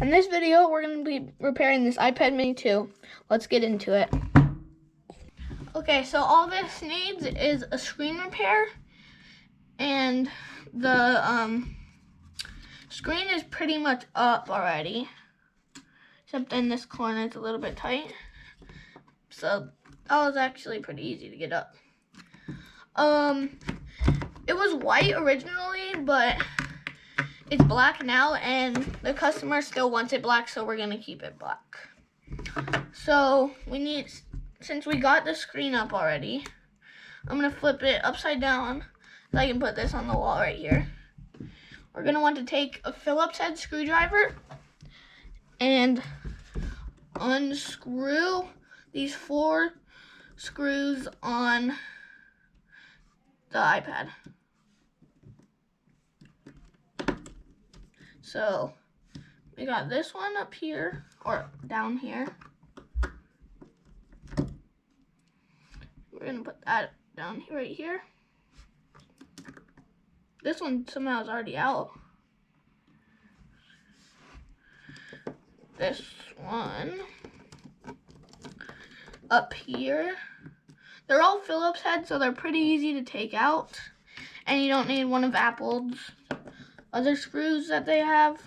In this video, we're going to be repairing this iPad mini 2. Let's get into it. Okay, so all this needs is a screen repair, and the screen is pretty much up already, except in this corner it's a little bit tight. So that was actually pretty easy to get up. It was white originally, but it's black now, and the customer still wants it black, so we're gonna keep it black. So we need, since we got the screen up already, I'm gonna flip it upside down so I can put this on the wall right here. We're gonna want to take a Phillips head screwdriver and unscrew these 4 screws on the iPad. So we got this one up here, or down here. We're gonna put that down here, right here. This one somehow is already out. This one up here. They're all Phillips heads, so they're pretty easy to take out, and you don't need one of Apple's other screws that they have.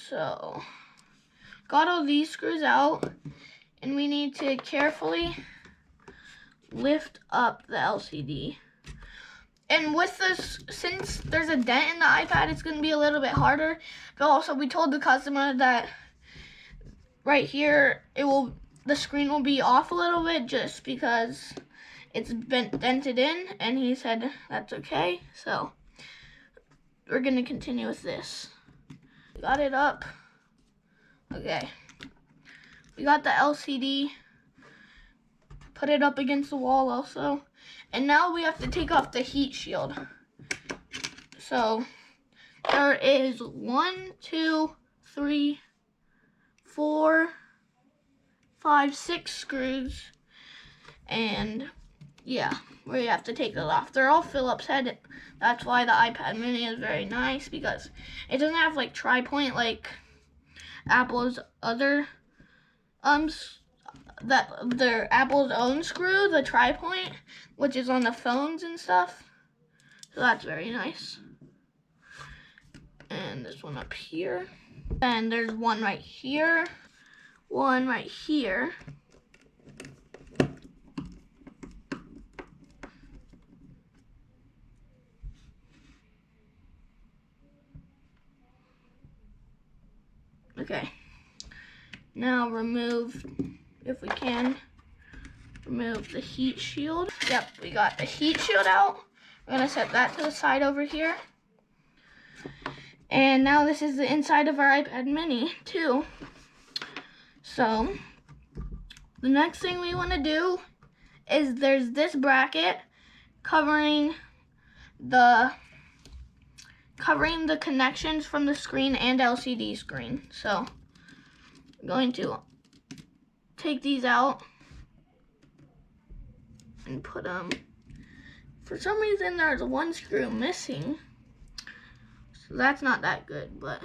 So got all these screws out, and we need to carefully lift up the LCD. And with this, since there's a dent in the iPad, it's going to be a little bit harder. But also, we told the customer that right here, the screen will be off a little bit just because it's been dented in, and he said that's okay. So we're going to continue with this. Got it up. Okay. We got the LCD. Put it up against the wall also. And now we have to take off the heat shield. So there is 1, 2, 3, 4, 5, 6 screws. And yeah, we have to take those off. They're all Phillips head. That's why the iPad mini is very nice, because it doesn't have like tri-point like Apple's other Apple's own screw, the tri-point, which is on the phones and stuff. So that's very nice. And this one up here. And there's one right here. One right here. Okay. Now remove, if we can, remove the heat shield. Yep, we got the heat shield out. We're gonna set that to the side over here. And now this is the inside of our iPad mini too. So the next thing we wanna do is there's this bracket covering the connections from the screen and LCD screen. So I'm going to take these out and put them. For some reason, there's one screw missing, so that's not that good, but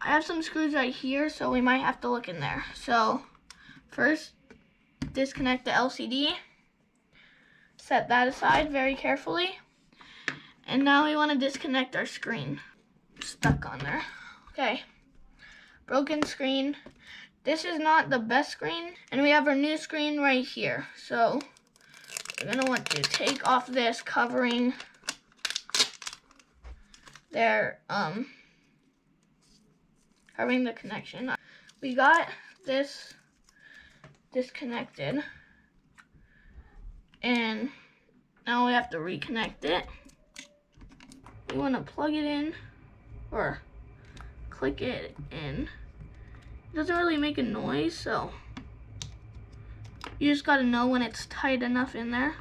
I have some screws right here, so we might have to look in there. So first, disconnect the LCD, set that aside very carefully, and now we want to disconnect our screen. Stuck on there. Okay, broken screen. This is not the best screen, and we have our new screen right here. So we're gonna want to take off this covering their covering the connection. We got this disconnected, and now we have to reconnect it. You want to plug it in or click it in. It doesn't really make a noise, so you just got to know when it's tight enough in there,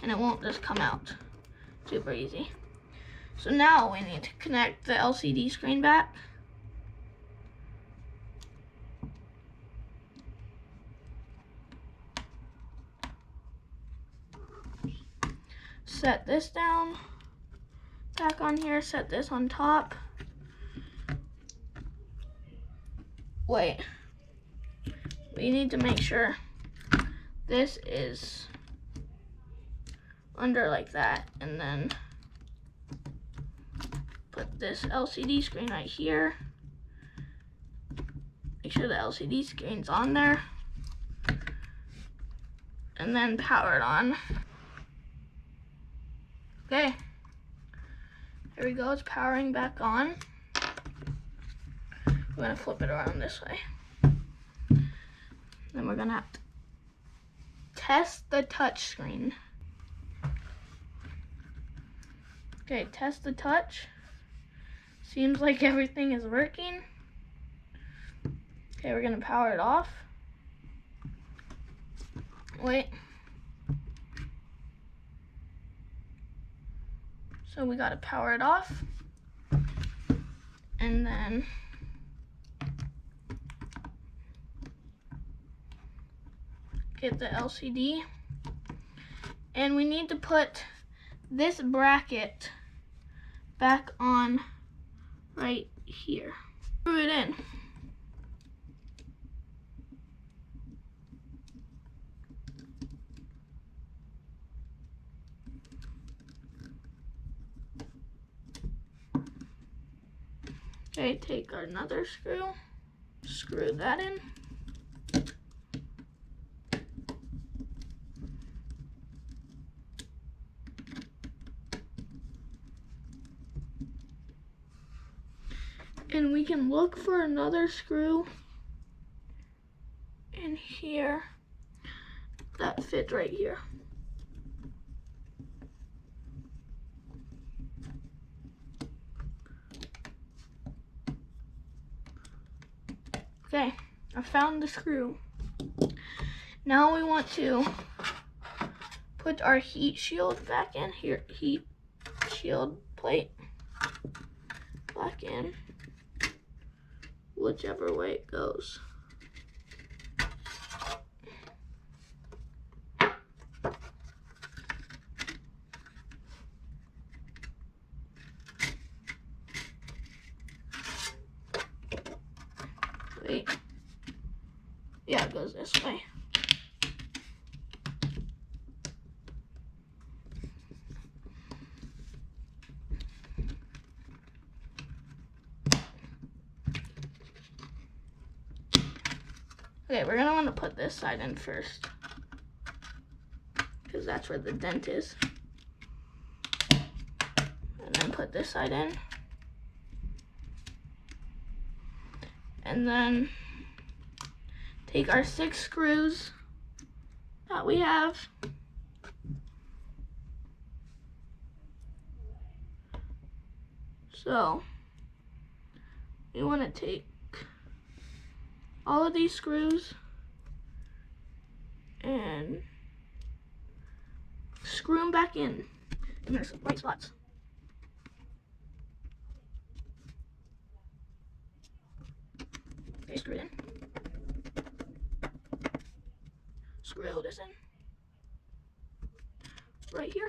and it won't just come out. Super easy. So now we need to connect the LCD screen back. Set this down. back on here, set this on top. Wait, we need to make sure this is under like that, and then put this LCD screen right here. Make sure the LCD screen's on there, and then power it on. Okay, here we go, it's powering back on. We're gonna flip it around this way. Then we're gonna have to test the touch screen. Okay, test the touch. Seems like everything is working. Okay, we're gonna power it off. Wait. So we gotta power it off. And then get the LCD. And we need to put this bracket back on right here. Screw it in. Okay, take another screw, screw that in. And we can look for another screw in here that fits right here. Okay, I found the screw. Now we want to put our heat shield back in here. Heat shield plate back in, whichever way it goes. Wait. Yeah, it goes this way. Okay, we're gonna want to put this side in first, because that's where the dent is. And then put this side in. And then take our 6 screws that we have. So we want to take all of these screws and screw them back in their right spots. Okay, screw it in. Screw this in right here.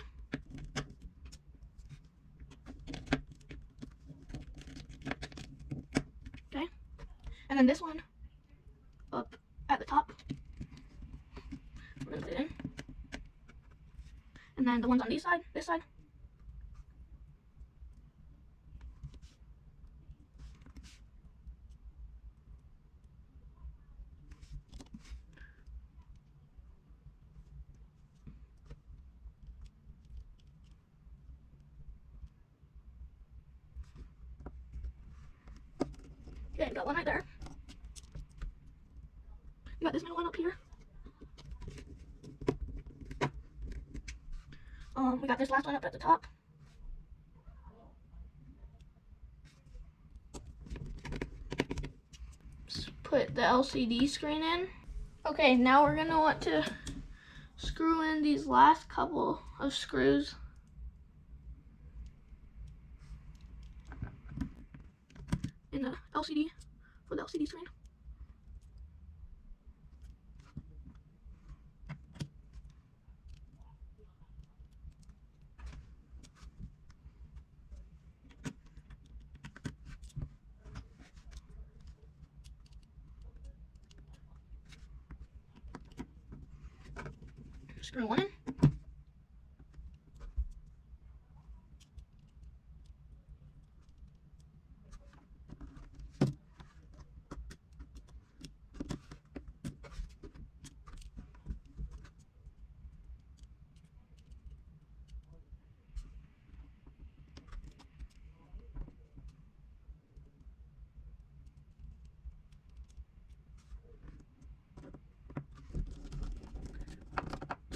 Okay, and then this one up at the top, we're gonna fit in, and then the ones on this side, Okay, got one right there. You got this middle one up here. We got this last one up at the top. Let's put the LCD screen in. Okay, now we're gonna want to screw in these last couple of screws. In the LCD, for the LCD screen. Screw one in.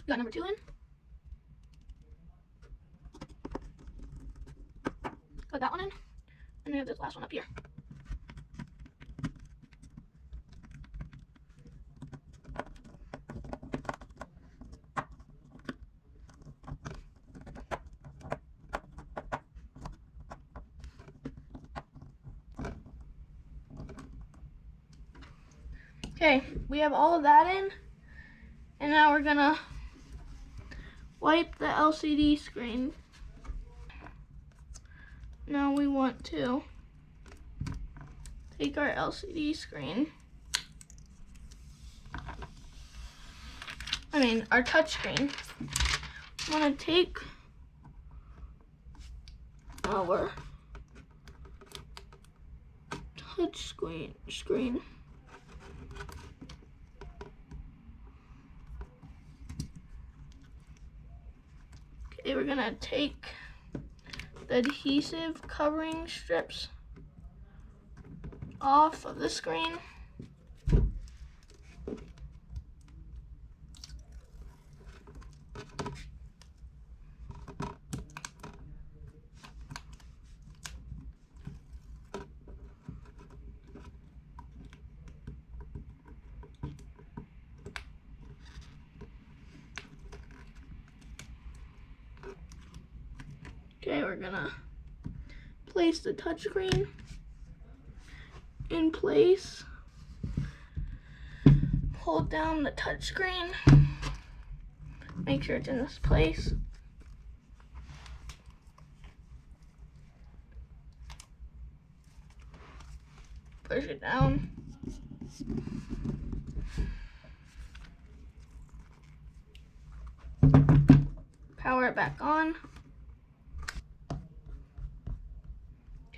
Got number 2 in. Got that one in. And I have this last one up here. Okay, we have all of that in. And now we're gonna wipe the LCD screen. Now we want to take our LCD screen, our touch screen. I'm gonna take our touch screen. Okay, we're gonna take the adhesive covering strips off of the screen. Okay, we're gonna place the touchscreen in place. Hold down the touchscreen. Make sure it's in this place. Push it down. Power it back on.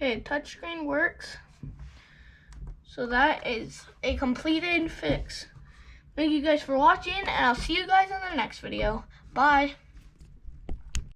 Okay, touchscreen works. So that is a completed fix. Thank you guys for watching, and I'll see you guys in the next video. Bye.